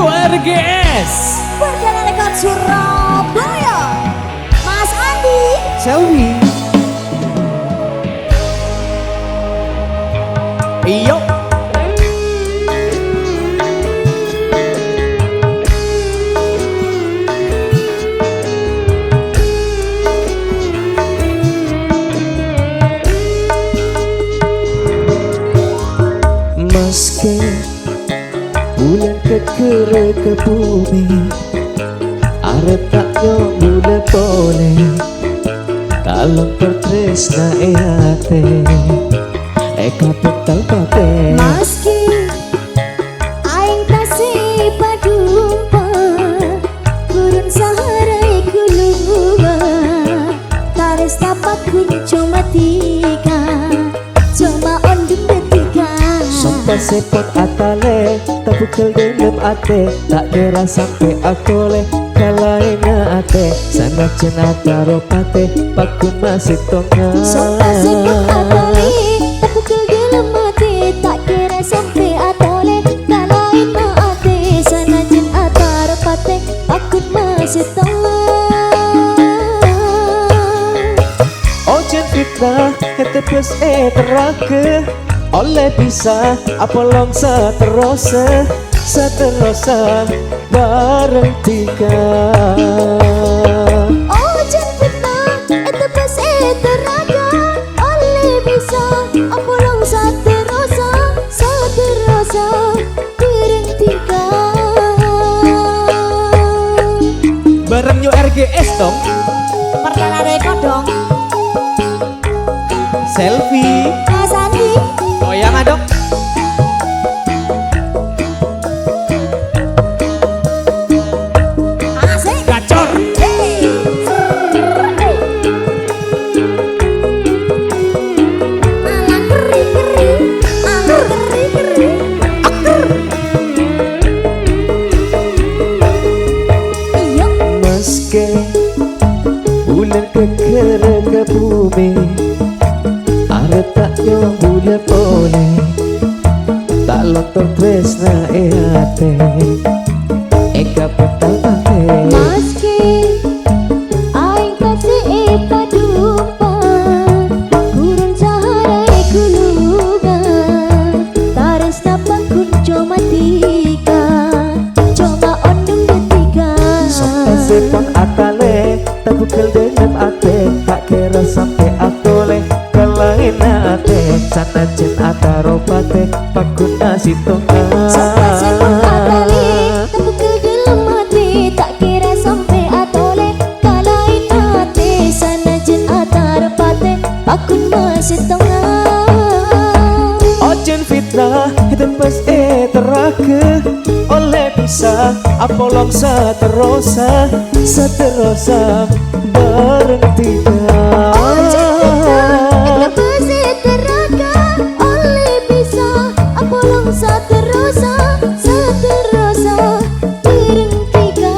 RGS Perdana Rekod Surabaya, Mas Andi Selvi. Iyo meski bulan kekere ke bumi, arep tak nyobule boleh kalau bertresna hati eka petal kabeh. Meski aing kasih padumpa gurun saharai kulunga taris tapak kunco matika cuma ondum detika Sampai sepot atale tak bukel dalam ate tak kira sampai akole kalaina ate sana cenata ropate pakun masih tonga. Sampai sepot atale tak bukel dalam ate tak kira sampai atole kalain maate sana jen atar pate akut masih tonga. Ojen fitnah hete plus terake oleh bisa apolong seterusnya bareng tiga. Ojen fitnah itu pas teraga oleh bisa apolong seterusnya bareng tiga. Bareng New RGS dong. Perdana Rekod dong. Selfie Mas Andi goyang adok. asik Gacor alang keri iyo meski bulan kekere ke bumi, arep tak nyobule boleh tak lontong tresna hati eka petal kabeh. meski aing kasih padumpa gurun saharai kulunga taris tapak kunco matika coba ondung detika Sampai sepot atale tak bukel dalam ate tak kira sampai atole kalaina ate sana jen ataropate pakun nasi tonga. sampai sepot atale tak bukel dalam hati tak kira sampai atole kalain ate sana jen atar pate akun masih tengah. Ojen fitnah hidup pas terake oleh bisa apolong seterusnya bareng tiga. Ojen fitnah itu pasti teraga oleh bisa apolong seterusnya bareng tiga.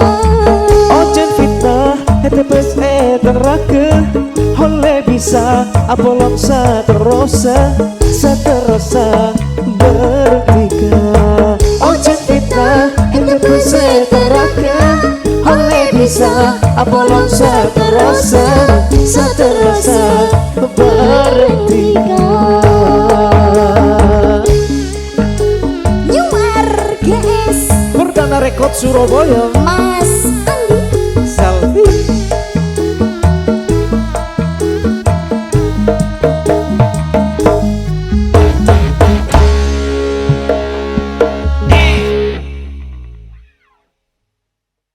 Ojen fitnah hidup pas terake oleh bisa apolong seterusnya bertiga. Ojen fitnah hidup pas terake oleh bisa apolong seterusnya bertiga. New RGS Perdana Rekod Surabaya.